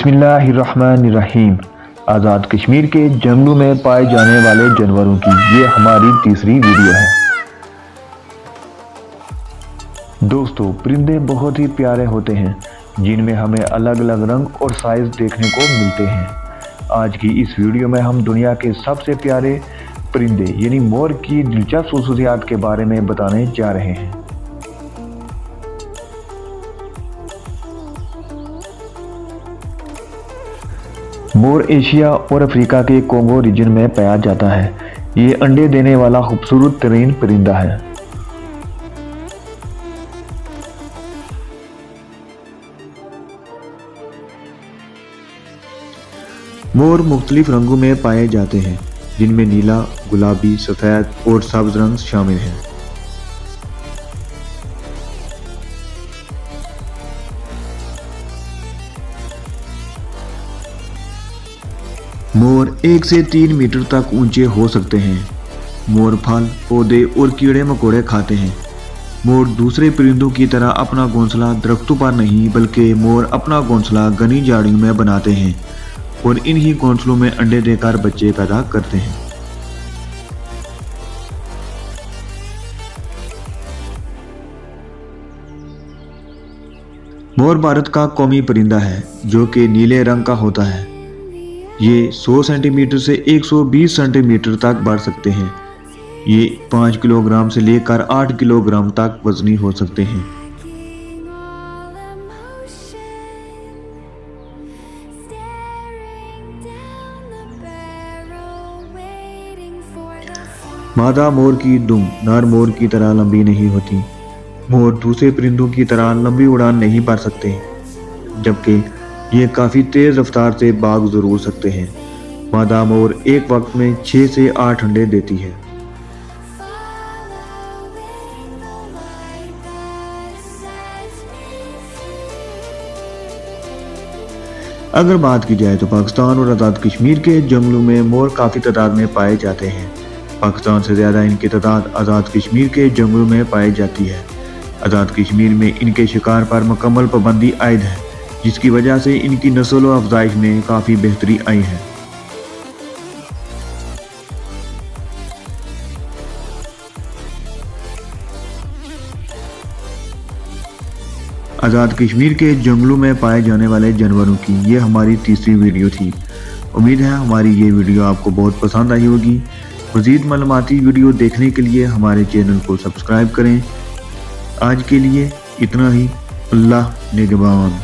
बिस्मिल्लाहिर्रहमानिर्रहीम। आज़ाद कश्मीर के जंगलों में पाए जाने वाले जानवरों की ये हमारी तीसरी वीडियो है। दोस्तों, परिंदे बहुत ही प्यारे होते हैं जिनमें हमें अलग अलग रंग और साइज देखने को मिलते हैं। आज की इस वीडियो में हम दुनिया के सबसे प्यारे परिंदे यानी मोर की दिलचस्प खसूसियात के बारे में बताने जा रहे हैं। मोर एशिया और अफ्रीका के कोंगो रीजन में पाया जाता है। ये अंडे देने वाला खूबसूरत तरीन परिंदा है। मोर मुख्तलिफ रंगों में पाए जाते हैं जिनमें नीला, गुलाबी, सफ़ेद और सब्ज रंग शामिल हैं। मोर 1 से 3 मीटर तक ऊंचे हो सकते हैं। मोर फल, पौधे और कीड़े मकोड़े खाते हैं। मोर दूसरे परिंदों की तरह अपना घोंसला दरख्तों पर नहीं बल्कि मोर अपना घोंसला घनी झाड़ियों में बनाते हैं और इन्हीं घोंसलों में अंडे देकर बच्चे पैदा करते हैं। मोर भारत का कौमी परिंदा है जो कि नीले रंग का होता है। ये 100 सेंटीमीटर से 120 सेंटीमीटर तक बढ़ सकते हैं। ये 5 किलोग्राम से लेकर 8 किलोग्राम तक वजनी हो सकते हैं। मादा मोर की दुम नर मोर की तरह लंबी नहीं होती। मोर दूसरे परिंदों की तरह लंबी उड़ान नहीं भर सकते, जबकि ये काफ़ी तेज़ रफ्तार से भाग जरूर सकते हैं। मादा मोर एक वक्त में 6 से 8 अंडे देती है। अगर बात की जाए तो पाकिस्तान और आज़ाद कश्मीर के जंगलों में मोर काफ़ी तादाद में पाए जाते हैं। पाकिस्तान से ज़्यादा इनकी तादाद आज़ाद कश्मीर के जंगलों में पाई जाती है। आज़ाद कश्मीर में इनके शिकार पर मुकम्मल पाबंदी आयद है, जिसकी वजह से इनकी नस्ल व अफजाइश में काफ़ी बेहतरी आई है। आज़ाद कश्मीर के जंगलों में पाए जाने वाले जानवरों की ये हमारी तीसरी वीडियो थी। उम्मीद है हमारी ये वीडियो आपको बहुत पसंद आई होगी। मज़ीद मालूमाती वीडियो देखने के लिए हमारे चैनल को सब्सक्राइब करें। आज के लिए इतना ही। अल्लाह निगहबान।